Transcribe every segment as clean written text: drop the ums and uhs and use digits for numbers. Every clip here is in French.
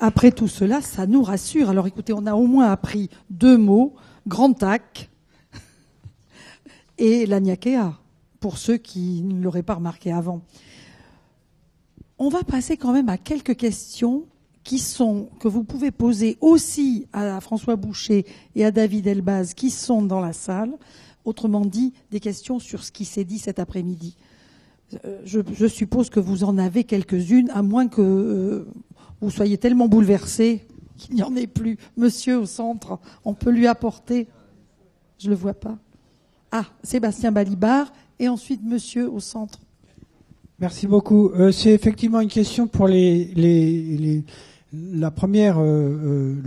Après tout cela, ça nous rassure. Alors écoutez, on a au moins appris 2 mots, grand tac et l'agnaquea, pour ceux qui ne l'auraient pas remarqué avant. On va passer quand même à quelques questions que vous pouvez poser aussi à François Boucher et à David Elbaz qui sont dans la salle. Autrement dit, des questions sur ce qui s'est dit cet après-midi. Je suppose que vous en avez quelques-unes, à moins que vous soyez tellement bouleversés qu'il n'y en ait plus. Monsieur au centre, on peut lui apporter. Je ne le vois pas. Ah, Sébastien Balibar, et ensuite monsieur au centre. Merci beaucoup. C'est effectivement une question pour le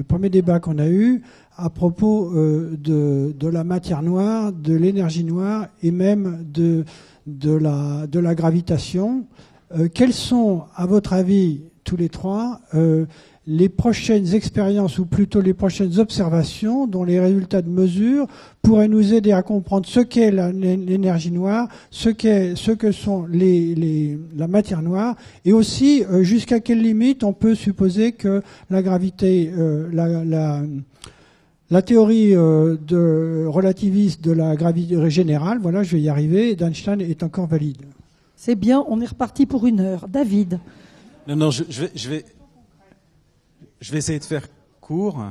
premier débat qu'on a eu à propos de la matière noire, de l'énergie noire et même de la gravitation. Quelles sont, à votre avis, tous les trois, les prochaines expériences ou plutôt les prochaines observations dont les résultats de mesure pourraient nous aider à comprendre ce qu'est l'énergie noire, ce que sont la matière noire, et aussi jusqu'à quelle limite on peut supposer que la gravité, la théorie relativiste de la gravité générale, voilà, je vais y arriver, d'Einstein est encore valide. C'est bien, on est reparti pour 1 heure. David. Non, je vais essayer de faire court.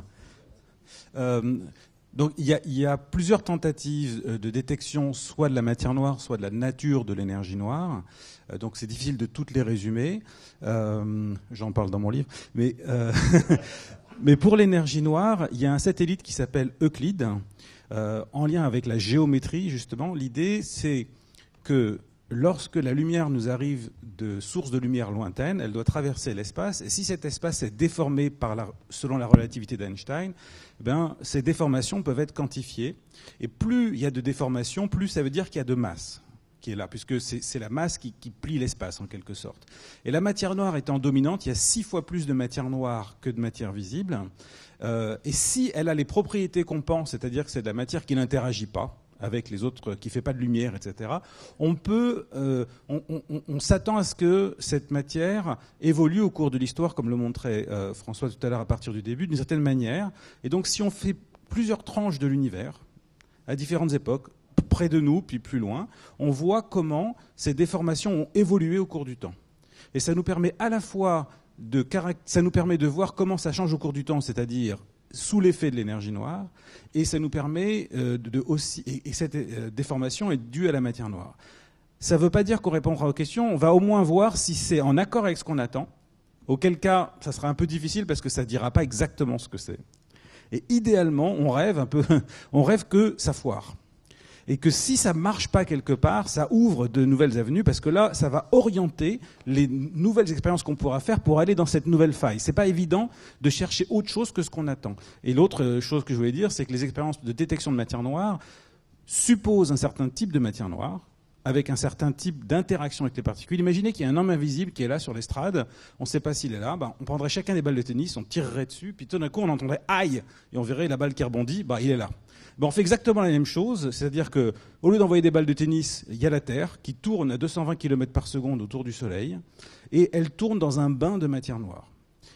Donc il y a plusieurs tentatives de détection, soit de la matière noire, soit de la nature de l'énergie noire. Donc c'est difficile de toutes les résumer. J'en parle dans mon livre. Mais pour l'énergie noire, il y a un satellite qui s'appelle Euclide, en lien avec la géométrie, justement. L'idée, c'est que lorsque la lumière nous arrive de sources de lumière lointaines, elle doit traverser l'espace. Et si cet espace est déformé selon la relativité d'Einstein, ces déformations peuvent être quantifiées. Et plus il y a de déformations, plus ça veut dire qu'il y a de masse qui est là, puisque c'est la masse qui plie l'espace en quelque sorte. Et la matière noire étant dominante, il y a 6 fois plus de matière noire que de matière visible. Et si elle a les propriétés qu'on pense, c'est-à-dire que c'est de la matière qui n'interagit pas avec les autres, qui ne fait pas de lumière, etc., on s'attend à ce que cette matière évolue au cours de l'histoire, comme le montrait François tout à l'heure à partir du début, d'une certaine manière. Et donc si on fait plusieurs tranches de l'univers, à différentes époques, près de nous, puis plus loin, on voit comment ces déformations ont évolué au cours du temps. Et ça nous permet à la fois ça nous permet de voir comment ça change au cours du temps, c'est-à-dire sous l'effet de l'énergie noire, et ça nous permet et cette déformation est due à la matière noire. Ça ne veut pas dire qu'on répondra aux questions, on va au moins voir si c'est en accord avec ce qu'on attend, auquel cas ça sera un peu difficile parce que ça ne dira pas exactement ce que c'est. Et idéalement, on rêve que ça foire. Et que si ça ne marche pas quelque part, ça ouvre de nouvelles avenues, parce que là, ça va orienter les nouvelles expériences qu'on pourra faire pour aller dans cette nouvelle faille. C'est pas évident de chercher autre chose que ce qu'on attend. Et l'autre chose que je voulais dire, c'est que les expériences de détection de matière noire supposent un certain type de matière noire, avec un certain type d'interaction avec les particules. Imaginez qu'il y a un homme invisible qui est là sur l'estrade, on ne sait pas s'il est là, on prendrait chacun des balles de tennis, on tirerait dessus, puis tout d'un coup on entendrait « aïe !» et on verrait la balle qui rebondit, il est là. On fait exactement la même chose, c'est-à-dire qu'au lieu d'envoyer des balles de tennis, il y a la Terre qui tourne à 220 km par seconde autour du Soleil, et elle tourne dans un bain de matière noire.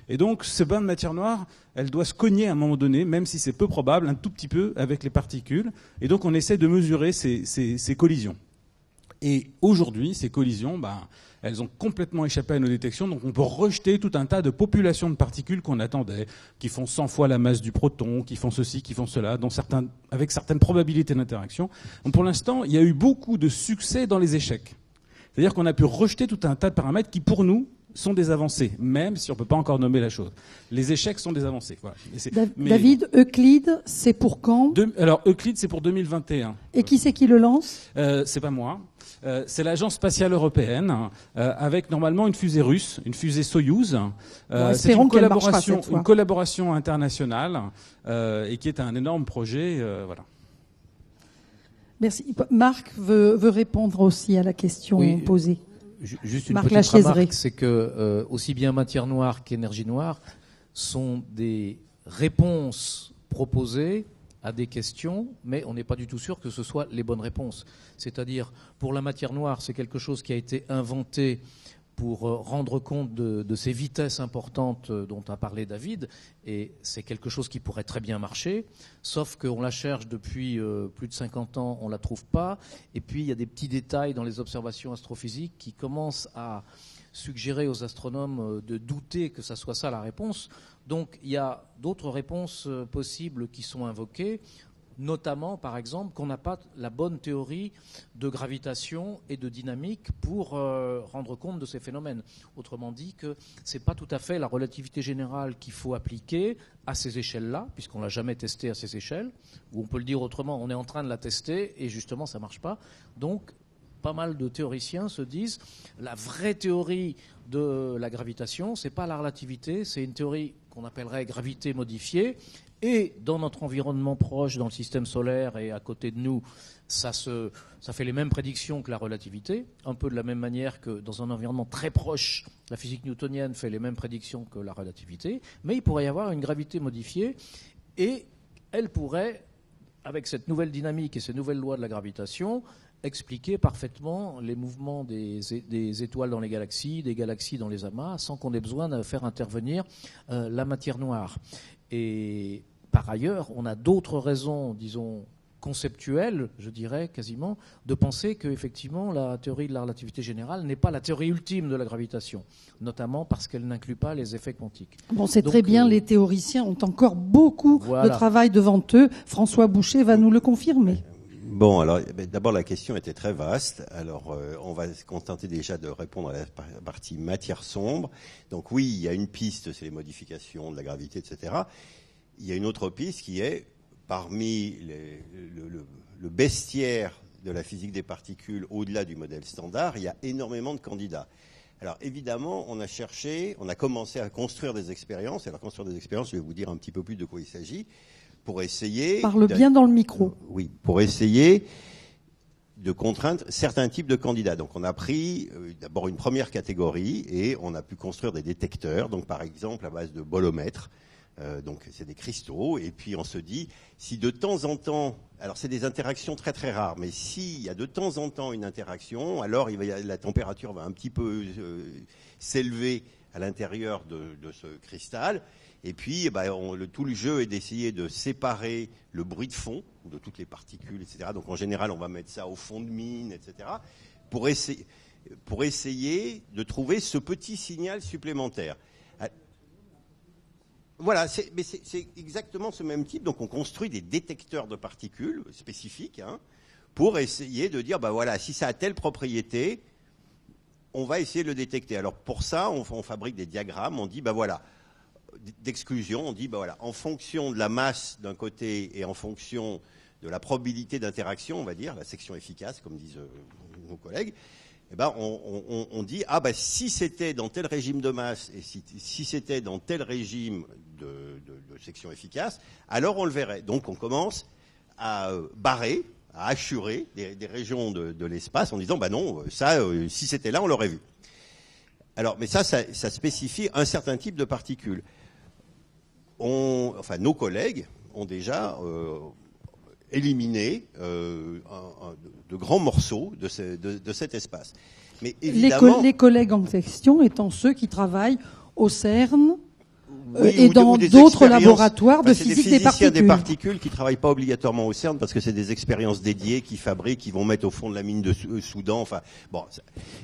Et donc, ce bain de matière noire, elle doit se cogner à un moment donné, même si c'est peu probable, un tout petit peu avec les particules, et donc on essaie de mesurer ces collisions. Et aujourd'hui, ces collisions, elles ont complètement échappé à nos détections, donc on peut rejeter tout un tas de populations de particules qu'on attendait, qui font 100 fois la masse du proton, qui font ceci, qui font cela, avec certaines probabilités d'interaction. Donc pour l'instant, il y a eu beaucoup de succès dans les échecs. C'est-à-dire qu'on a pu rejeter tout un tas de paramètres qui, pour nous, sont des avancées, même si on ne peut pas encore nommer la chose. Les échecs sont des avancées. Voilà. David, Euclide, c'est pour quand ? Alors, Euclide, c'est pour 2021. Et qui c'est qui le lance ? C'est pas moi. C'est l'Agence spatiale européenne, avec normalement une fusée russe, une fusée Soyouz. C'est une collaboration internationale, et qui est un énorme projet. Voilà. Merci. Marc veut répondre aussi à la question posée. Juste une petite remarque, c'est que aussi bien matière noire qu'énergie noire sont des réponses proposées à des questions, mais on n'est pas du tout sûr que ce soit les bonnes réponses. C'est-à-dire, pour la matière noire, c'est quelque chose qui a été inventé pour rendre compte de ces vitesses importantes dont a parlé David, et c'est quelque chose qui pourrait très bien marcher, sauf qu'on la cherche depuis plus de 50 ans, on ne la trouve pas, et puis il y a des petits détails dans les observations astrophysiques qui commencent à suggérer aux astronomes de douter que ça soit ça la réponse. Donc il y a d'autres réponses possibles qui sont invoquées, notamment, par exemple, qu'on n'a pas la bonne théorie de gravitation et de dynamique pour rendre compte de ces phénomènes. Autrement dit, que ce n'est pas tout à fait la relativité générale qu'il faut appliquer à ces échelles-là, puisqu'on ne l'a jamais testée à ces échelles, ou on peut le dire autrement, on est en train de la tester et justement ça ne marche pas. Donc, pas mal de théoriciens se disent la vraie théorie de la gravitation, ce n'est pas la relativité, c'est une théorie qu'on appellerait gravité modifiée. Et dans notre environnement proche, dans le système solaire et à côté de nous, ça fait les mêmes prédictions que la relativité, un peu de la même manière que dans un environnement très proche, la physique newtonienne fait les mêmes prédictions que la relativité, mais il pourrait y avoir une gravité modifiée et elle pourrait, avec cette nouvelle dynamique et ces nouvelles lois de la gravitation, expliquer parfaitement les mouvements des étoiles dans les galaxies, des galaxies dans les amas, sans qu'on ait besoin de faire intervenir la matière noire. Et par ailleurs, on a d'autres raisons, disons, conceptuelles, je dirais quasiment, de penser qu'effectivement la théorie de la relativité générale n'est pas la théorie ultime de la gravitation, notamment parce qu'elle n'inclut pas les effets quantiques. Bon, c'est très bien, les théoriciens ont encore beaucoup de travail devant eux. François Boucher va nous le confirmer. Bon, alors d'abord la question était très vaste. Alors on va se contenter déjà de répondre à la partie matière sombre. Donc oui, il y a une piste, c'est les modifications de la gravité, etc. Il y a une autre piste qui est parmi le bestiaire de la physique des particules au-delà du modèle standard, il y a énormément de candidats. Alors évidemment, on a commencé à construire des expériences. Alors construire des expériences, je vais vous dire un petit peu plus de quoi il s'agit. Pour essayer... Parle bien dans le micro. Oui, pour essayer de contraindre certains types de candidats. Donc on a pris d'abord une première catégorie et on a pu construire des détecteurs, donc par exemple à base de bolomètres, donc c'est des cristaux, et puis on se dit, si de temps en temps, alors c'est des interactions très très rares, mais s'il y a de temps en temps une interaction, alors la température va un petit peu s'élever à l'intérieur de ce cristal. Et puis, tout le jeu est d'essayer de séparer le bruit de fond de toutes les particules, etc. Donc, en général, on va mettre ça au fond de mine, etc. Pour essayer de trouver ce petit signal supplémentaire. Voilà, c'est exactement ce même type. Donc, on construit des détecteurs de particules spécifiques pour essayer de dire, si ça a telle propriété, on va essayer de le détecter. Alors, pour ça, on fabrique des diagrammes. On dit, d'exclusion, on dit, en fonction de la masse d'un côté et en fonction de la probabilité d'interaction, on va dire, la section efficace, comme disent nos collègues, on dit, si c'était dans tel régime de masse et si c'était dans tel régime de section efficace, alors on le verrait. Donc on commence à barrer, à assurer des régions de l'espace en disant, non, ça, si c'était là, on l'aurait vu. Alors, mais ça spécifie un certain type de particules. Nos collègues ont déjà éliminé de grands morceaux de cet espace. Mais évidemment, les collègues en question étant ceux qui travaillent au CERN et dans d'autres laboratoires de physique des particules. C'est des particules qui ne travaillent pas obligatoirement au CERN parce que c'est des expériences dédiées qui fabriquent, qui vont mettre au fond de la mine de Soudan.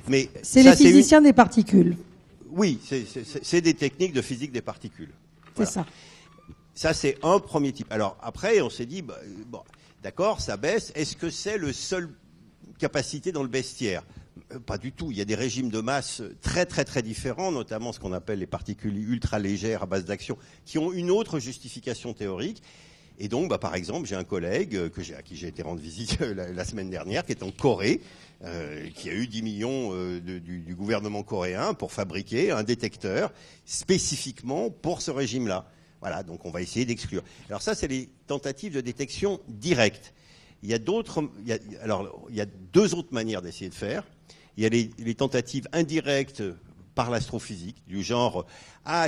Mais c'est les physiciens des particules. Oui, c'est des techniques de physique des particules. Voilà. C'est ça. Ça, c'est un premier type. Alors, après, on s'est dit, d'accord, ça baisse. Est-ce que c'est le seul capacité dans le bestiaire ? Pas du tout. Il y a des régimes de masse très, très, très différents, notamment ce qu'on appelle les particules ultra légères à base d'action, qui ont une autre justification théorique. Et donc, par exemple, j'ai un collègue à qui j'ai été rendre visite la semaine dernière, qui est en Corée, qui a eu 10 millions du gouvernement coréen pour fabriquer un détecteur spécifiquement pour ce régime-là. Voilà, donc on va essayer d'exclure. Alors ça, c'est les tentatives de détection directe. Il y a deux autres manières d'essayer de faire. Il y a les tentatives indirectes par l'astrophysique, du genre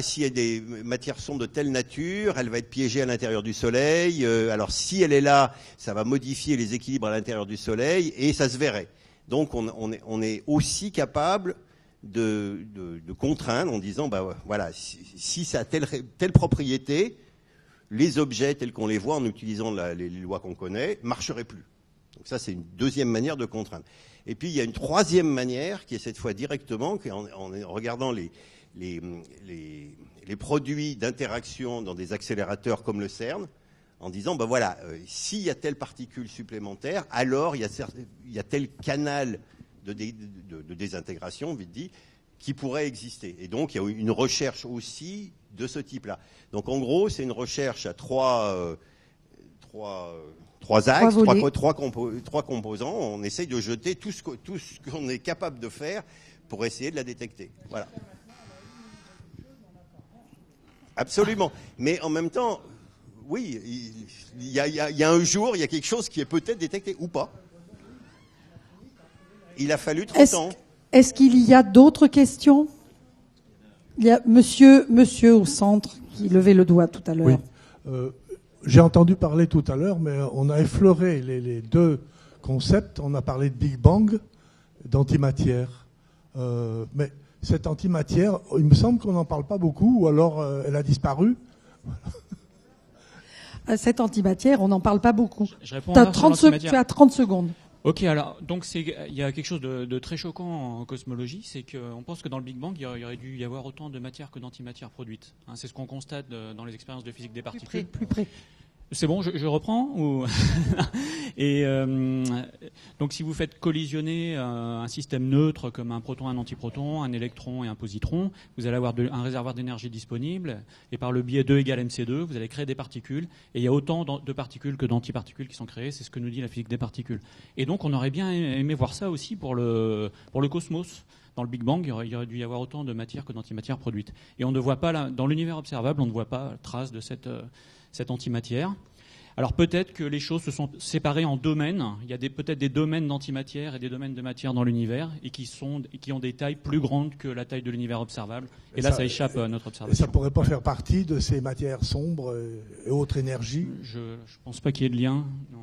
s'il y a des matières sombres de telle nature, elle va être piégée à l'intérieur du Soleil. Alors si elle est là, ça va modifier les équilibres à l'intérieur du Soleil et ça se verrait. Donc on est aussi capable de contraindre en disant, voilà, si ça a telle propriété, les objets tels qu'on les voit en utilisant les lois qu'on connaît marcheraient plus. Donc ça, c'est une deuxième manière de contraindre. Et puis, il y a une troisième manière qui est cette fois directement, en regardant les produits d'interaction dans des accélérateurs comme le CERN, en disant, voilà, s'il y a telle particule supplémentaire, alors il y a tel canal de désintégration, vite dit, qui pourrait exister. Et donc, il y a une recherche aussi de ce type-là. Donc, en gros, c'est une recherche à trois axes, trois composants. On essaye de jeter tout ce qu'on est capable de faire pour essayer de la détecter. Voilà. Absolument. Mais en même temps, oui, il y a un jour, il y a quelque chose qui est peut-être détecté ou pas. Il a fallu 30 ans. Est-ce qu'il y a d'autres questions? Il y a monsieur au centre qui levait le doigt tout à l'heure. Oui. J'ai entendu parler tout à l'heure, mais on a effleuré les deux concepts. On a parlé de Big Bang, d'antimatière. Mais cette antimatière, il me semble qu'on n'en parle pas beaucoup, ou alors elle a disparu. Cette antimatière, on n'en parle pas beaucoup. Je réponds tu as 30 secondes. Ok, alors donc il y a quelque chose de très choquant en cosmologie, c'est qu'on pense que dans le Big Bang, il y aurait dû y avoir autant de matière que d'antimatière produite. C'est ce qu'on constate dans les expériences de physique des particules. Plus près. C'est bon, je reprends ou... Et donc si vous faites collisionner un système neutre comme un proton, un antiproton, un électron et un positron, vous allez avoir un réservoir d'énergie disponible et par le biais 2 égale mc2, vous allez créer des particules et il y a autant de particules que d'antiparticules qui sont créées, c'est ce que nous dit la physique des particules. Et donc on aurait bien aimé voir ça aussi pour le cosmos. Dans le Big Bang, il y aurait dû y avoir autant de matière que d'antimatière produite. Et on ne voit pas, dans l'univers observable, on ne voit pas trace de cette antimatière. Alors peut-être que les choses se sont séparées en domaines. Il y a peut-être des domaines d'antimatière et des domaines de matière dans l'univers et qui ont des tailles plus grandes que la taille de l'univers observable. Et là, ça échappe à notre observation. Ça ne pourrait pas faire partie de ces matières sombres et autres énergies? Je ne pense pas qu'il y ait de lien. Non.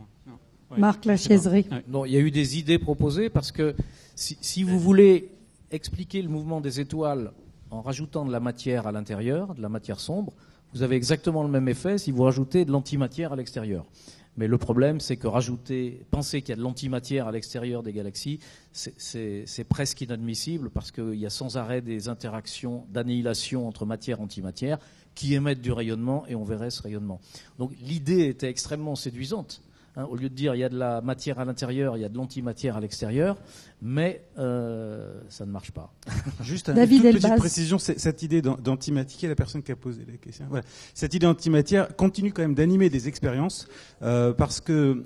Ouais, Marc Lachaise-Rie. Ouais. Non, il y a eu des idées proposées parce que si vous voulez expliquer le mouvement des étoiles en rajoutant de la matière à l'intérieur, de la matière sombre, vous avez exactement le même effet si vous rajoutez de l'antimatière à l'extérieur. Mais le problème, c'est que penser qu'il y a de l'antimatière à l'extérieur des galaxies, c'est presque inadmissible parce qu'il y a sans arrêt des interactions d'annihilation entre matière et antimatière qui émettent du rayonnement et on verrait ce rayonnement. Donc l'idée était extrêmement séduisante. Au lieu de dire il y a de la matière à l'intérieur, il y a de l'antimatière à l'extérieur, mais ça ne marche pas. Juste une toute petite précision, cette idée d'antimatière, qui est la personne qui a posé la question. Voilà. Cette idée d'antimatière continue quand même d'animer des expériences parce que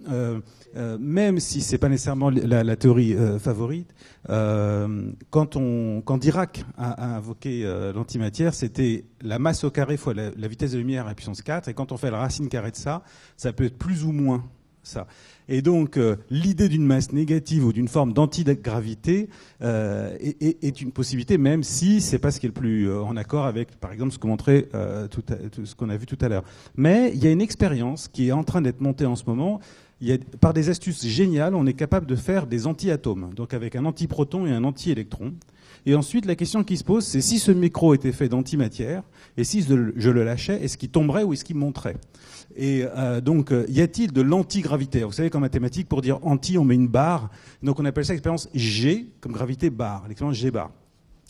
même si c'est pas nécessairement la théorie favorite, quand Dirac a invoqué l'antimatière, c'était la masse au carré fois la vitesse de lumière à la puissance 4, et quand on fait la racine carrée de ça peut être plus ou moins ça. Et donc, l'idée d'une masse négative ou d'une forme d'antigravité est une possibilité, même si c'est pas ce qui est le plus en accord avec, par exemple, ce que montrait ce qu'on a vu tout à l'heure. Mais il y a une expérience qui est en train d'être montée en ce moment. Par des astuces géniales, on est capable de faire des anti-atomes, donc avec un antiproton et un anti-électron. Et ensuite, la question qui se pose, c'est si ce micro était fait d'antimatière, et si je le lâchais, est-ce qu'il tomberait ou est-ce qu'il monterait? Et donc, y a-t-il de l'antigravité? Vous savez qu'en mathématiques, pour dire anti, on met une barre. Donc, on appelle ça l'expérience G, comme gravité barre, l'expérience G bar.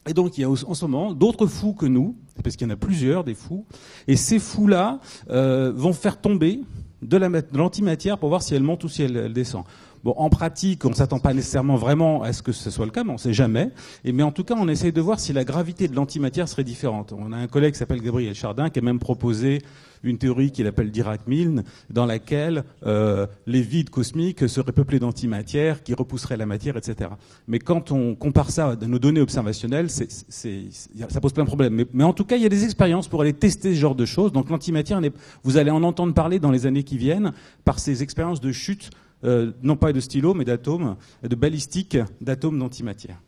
Et donc, il y a en ce moment d'autres fous que nous, parce qu'il y en a plusieurs, des fous. Et ces fous-là vont faire tomber de l'antimatière pour voir si elle monte ou si elle descend. Bon, en pratique, on ne s'attend pas nécessairement vraiment à ce que ce soit le cas, mais on ne sait jamais. Mais en tout cas, on essaye de voir si la gravité de l'antimatière serait différente. On a un collègue qui s'appelle Gabriel Chardin qui a même proposé une théorie qu'il appelle Dirac-Milne, dans laquelle les vides cosmiques seraient peuplés d'antimatière qui repousseraient la matière, etc. Mais quand on compare ça à nos données observationnelles, ça pose plein de problèmes. Mais en tout cas, il y a des expériences pour aller tester ce genre de choses. Donc l'antimatière, vous allez en entendre parler dans les années qui viennent par ces expériences de chute, non pas de stylos, mais d'atomes, de balistique d'atomes d'antimatière.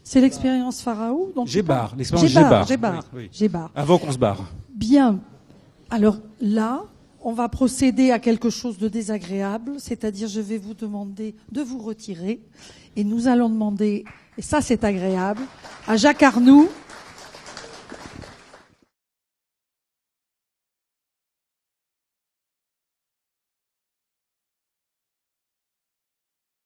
C'est l'expérience Pharaon, donc G-bar, l'expérience G-bar. Oui. G-bar. Avant qu'on se barre. Bien. Alors là, on va procéder à quelque chose de désagréable, c'est-à-dire je vais vous demander de vous retirer et nous allons demander et ça c'est agréable, à Jacques Arnoux,